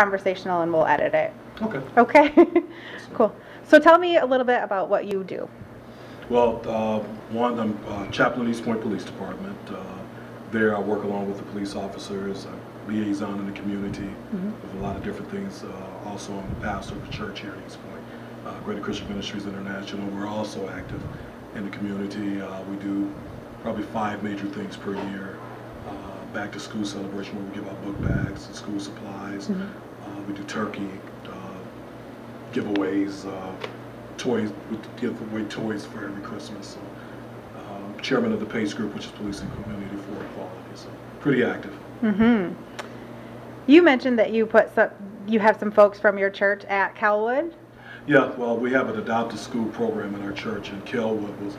conversational and we'll edit it. Okay. Okay? Cool. So tell me a little bit about what you do. Well, one, I'm chaplain at East Point Police Department. There I work along with the police officers, liaison in the community with a lot of different things. Also, I'm the pastor of a church here at East Point, Greater Christian Ministries International. We're also active in the community. We do probably 5 major things per year. Back to school celebration where we give out book bags and school supplies. We do turkey giveaways, toys. We give away toys for every Christmas. So, chairman of the PACE group, which is Police and Community for Equality. So pretty active. You mentioned that you have some folks from your church at Calwood. Yeah, well, we have an adopted school program in our church, and Calwood was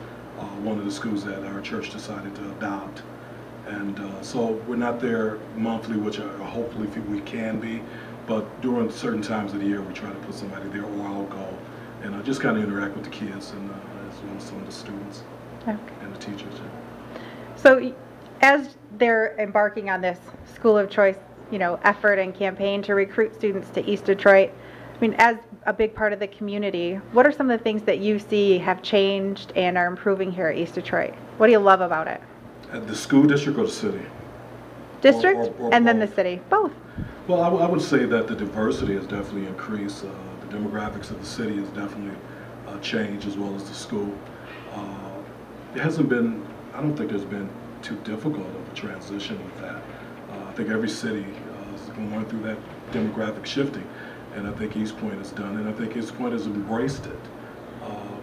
one of the schools that our church decided to adopt. And so we're not there monthly, which hopefully we can be, but during certain times of the year we try to put somebody there, or I'll go and just kind of interact with the kids and as well as some of the students and the teachers. So as they're embarking on this school of choice, effort and campaign to recruit students to East Detroit, I mean, as a big part of the community, what are some of the things that you see have changed and are improving here at East Detroit? What do you love about it? At the school district or the city? District or and then both? the city, both. Well, I would say that the diversity has definitely increased. The demographics of the city has definitely changed, as well as the school. It hasn't been, I don't think there's been too difficult of a transition with that. I think every city is going through that demographic shifting, and I think East Point has done it, and I think East Point has embraced it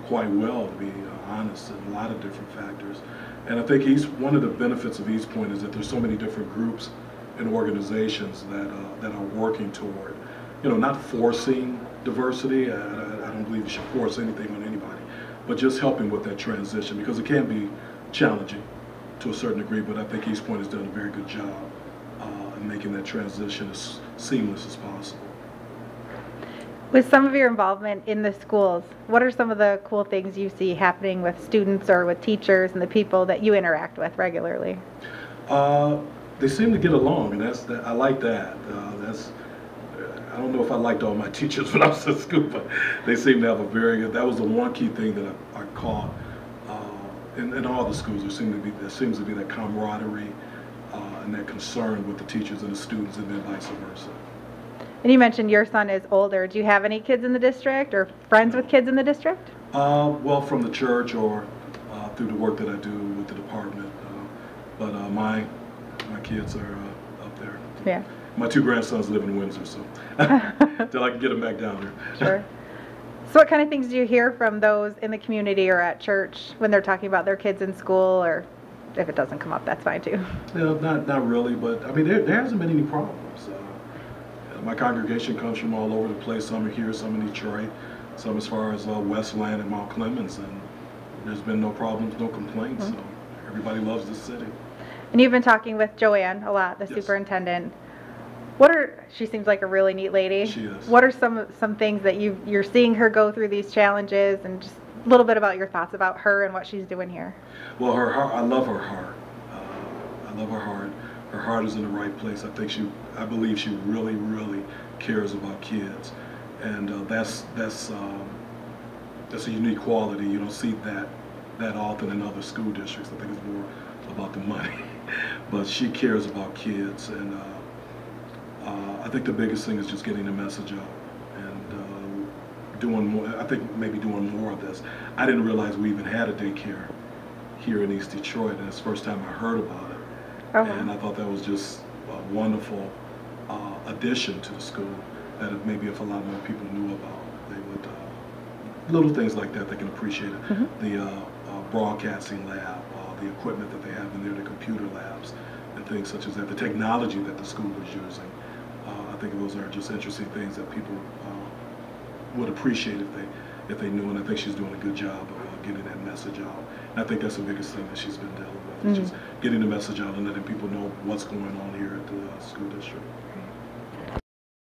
quite well, to be honest, in a lot of different factors. And I think one of the benefits of East Point is that there's so many different groups and organizations that are working toward, not forcing diversity. I don't believe you should force anything on anybody, but just helping with that transition, because it can be challenging to a certain degree, but I think East Point has done a very good job in making that transition as seamless as possible. With some of your involvement in the schools, what are some of the cool things you see happening with students or with teachers and the people that you interact with regularly? They seem to get along, and I like that. I don't know if I liked all my teachers when I was at school, but they seem to have a very good. That was the one key thing that I caught in all the schools. There seems to be that camaraderie and that concern with the teachers and the students, and then vice versa. And you mentioned your son is older. Do you have any kids in the district or friends with kids in the district? Well, from the church or through the work that I do with the department. But my kids are up there. Yeah. My 2 grandsons live in Windsor, so till I can get them back down there. Sure. So what kind of things do you hear from those in the community or at church when they're talking about their kids in school, or if it doesn't come up, that's fine too? Not really, but I mean, there hasn't been any problems. My congregation comes from all over the place. Some are here, some in Detroit, some as far as Westland and Mount Clemens, and there's been no problems, no complaints. So everybody loves the city. And you've been talking with Joanne a lot, the superintendent. She seems like a really neat lady. She is. What are some things that you're seeing her go through these challenges, and just a little bit about your thoughts about her and what she's doing here? Well, her heart, I love her heart. I love her heart. Her heart is in the right place. I believe she really, really cares about kids, and that's a unique quality. You don't see that often in other school districts. I think it's more about the money, but she cares about kids, and I think the biggest thing is just getting the message out and doing more. I think maybe doing more of this. I didn't realize we even had a daycare here in East Detroit, and it's the first time I heard about it. And I thought that was just a wonderful addition to the school that maybe if a lot more people knew about, they would, little things like that, they can appreciate it. The broadcasting lab, the equipment that they have in there, the computer labs, and things such as that, the technology that the school is using. I think those are just interesting things that people would appreciate if they knew, and I think she's doing a good job of getting that message out. And I think that's the biggest thing that she's been dealing with, is just getting the message out and letting people know what's going on here at the school district.